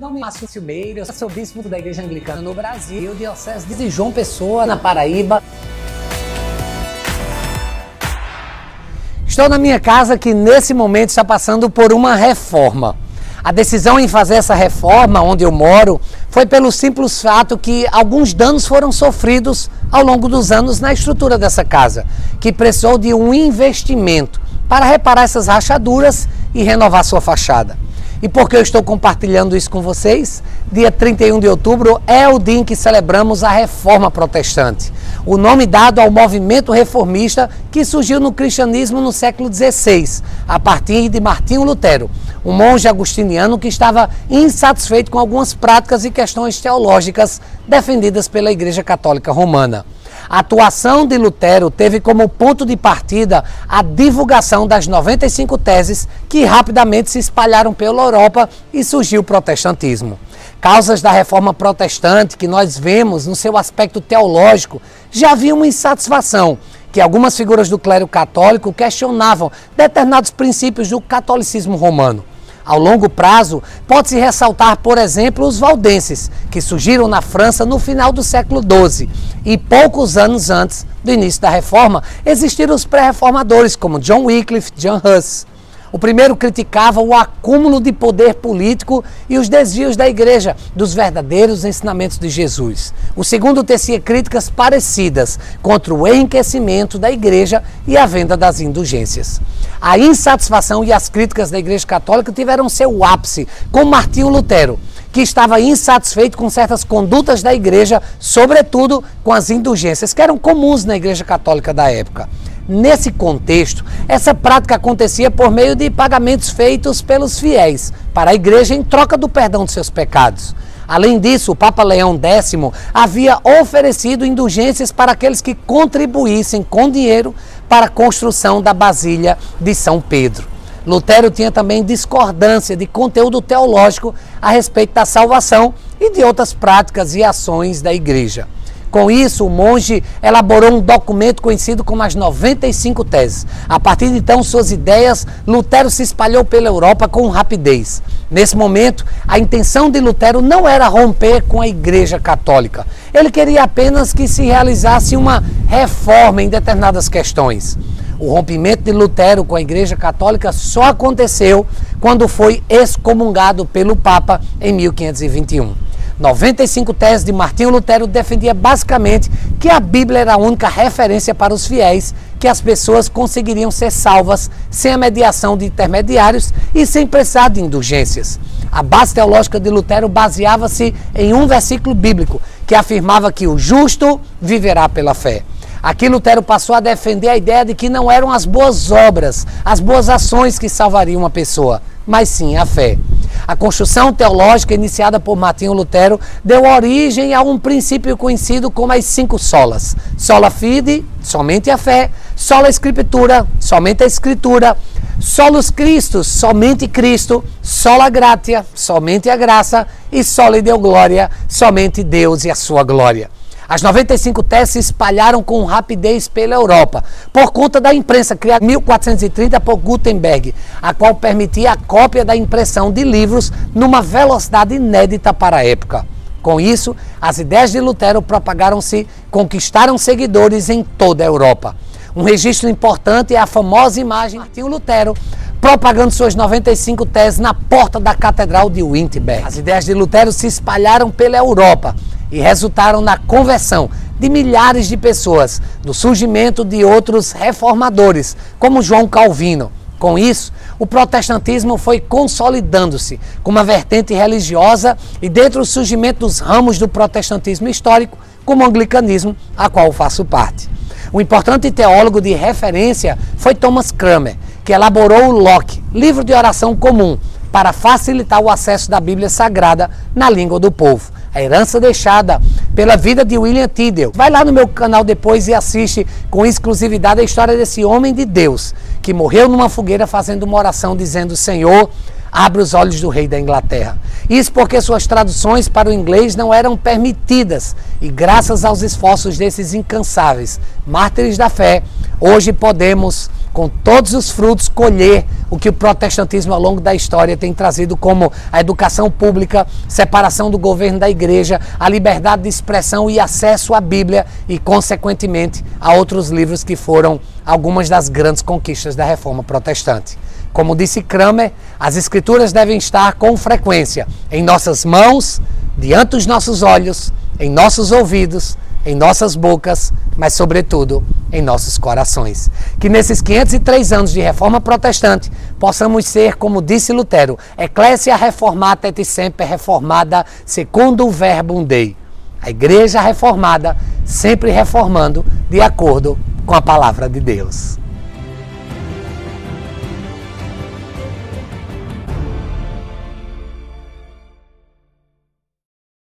Meu nome é Márcio Silmeira, eu sou bispo da Igreja Anglicana no Brasil, diocese de João Pessoa, na Paraíba. Estou na minha casa que nesse momento está passando por uma reforma. A decisão em fazer essa reforma, onde eu moro, foi pelo simples fato que alguns danos foram sofridos ao longo dos anos na estrutura dessa casa, que precisou de um investimento para reparar essas rachaduras e renovar sua fachada. E por que eu estou compartilhando isso com vocês? Dia 31 de outubro é o dia em que celebramos a Reforma Protestante, o nome dado ao movimento reformista que surgiu no cristianismo no século XVI, a partir de Martinho Lutero, um monge agostiniano que estava insatisfeito com algumas práticas e questões teológicas defendidas pela Igreja Católica Romana. A atuação de Lutero teve como ponto de partida a divulgação das 95 teses que rapidamente se espalharam pela Europa e surgiu o protestantismo. Causas da reforma protestante que nós vemos no seu aspecto teológico já havia uma insatisfação que algumas figuras do clero católico questionavam determinados princípios do catolicismo romano. Ao longo prazo, pode-se ressaltar, por exemplo, os valdenses, que surgiram na França no final do século XII. E poucos anos antes do início da reforma, existiram os pré-reformadores, como John Wycliffe, John Huss. O primeiro criticava o acúmulo de poder político e os desvios da igreja dos verdadeiros ensinamentos de Jesus. O segundo tecia críticas parecidas contra o enriquecimento da igreja e a venda das indulgências. A insatisfação e as críticas da Igreja Católica tiveram seu ápice com Martinho Lutero, que estava insatisfeito com certas condutas da igreja, sobretudo com as indulgências, que eram comuns na Igreja Católica da época. Nesse contexto, essa prática acontecia por meio de pagamentos feitos pelos fiéis para a igreja em troca do perdão de seus pecados. Além disso, o Papa Leão X havia oferecido indulgências para aqueles que contribuíssem com dinheiro para a construção da Basília de São Pedro. Lutero tinha também discordância de conteúdo teológico a respeito da salvação e de outras práticas e ações da igreja. Com isso, o monge elaborou um documento conhecido como as 95 teses. A partir de então, suas ideias, Lutero se espalhou pela Europa com rapidez. Nesse momento, a intenção de Lutero não era romper com a Igreja Católica. Ele queria apenas que se realizasse uma reforma em determinadas questões. O rompimento de Lutero com a Igreja Católica só aconteceu quando foi excomungado pelo Papa em 1521. 95 teses de Martinho Lutero defendia basicamente que a Bíblia era a única referência para os fiéis, que as pessoas conseguiriam ser salvas sem a mediação de intermediários e sem precisar de indulgências. A base teológica de Lutero baseava-se em um versículo bíblico que afirmava que o justo viverá pela fé. Aqui Lutero passou a defender a ideia de que não eram as boas obras, as boas ações que salvariam uma pessoa, mas sim a fé. A construção teológica iniciada por Martinho Lutero deu origem a um princípio conhecido como as 5 solas. Sola fide, somente a fé. Sola scriptura, somente a escritura. Solus Christus, somente Cristo. Sola gratia, somente a graça. E sola Deo gloria, somente Deus e a sua glória. As 95 teses se espalharam com rapidez pela Europa, por conta da imprensa criada em 1430 por Gutenberg, a qual permitia a cópia da impressão de livros numa velocidade inédita para a época. Com isso, as ideias de Lutero propagaram-se, conquistaram seguidores em toda a Europa. Um registro importante é a famosa imagem de Martinho Lutero propagando suas 95 teses na porta da Catedral de Wittenberg. As ideias de Lutero se espalharam pela Europa e resultaram na conversão de milhares de pessoas, no surgimento de outros reformadores, como João Calvino. Com isso, o protestantismo foi consolidando-se como uma vertente religiosa e dentro do surgimento dos ramos do protestantismo histórico, como o anglicanismo, a qual faço parte. Um importante teólogo de referência foi Thomas Cranmer, que elaborou o Locke, livro de oração comum, para facilitar o acesso da Bíblia Sagrada na língua do povo. A herança deixada pela vida de William Tyndale. Vai lá no meu canal depois e assiste com exclusividade a história desse homem de Deus, que morreu numa fogueira fazendo uma oração dizendo: Senhor, abre os olhos do rei da Inglaterra. Isso porque suas traduções para o inglês não eram permitidas e graças aos esforços desses incansáveis mártires da fé, hoje podemos com todos os frutos, colher o que o protestantismo ao longo da história tem trazido, como a educação pública, separação do governo da igreja, a liberdade de expressão e acesso à Bíblia e, consequentemente, a outros livros que foram algumas das grandes conquistas da Reforma Protestante. Como disse Cranmer, as Escrituras devem estar com frequência em nossas mãos, diante dos nossos olhos, em nossos ouvidos, em nossas bocas, mas sobretudo em nossos corações. Que nesses 503 anos de Reforma Protestante possamos ser, como disse Lutero, Ecclesia Reformata et semper reformada secundo verbum Dei. A Igreja reformada, sempre reformando de acordo com a palavra de Deus.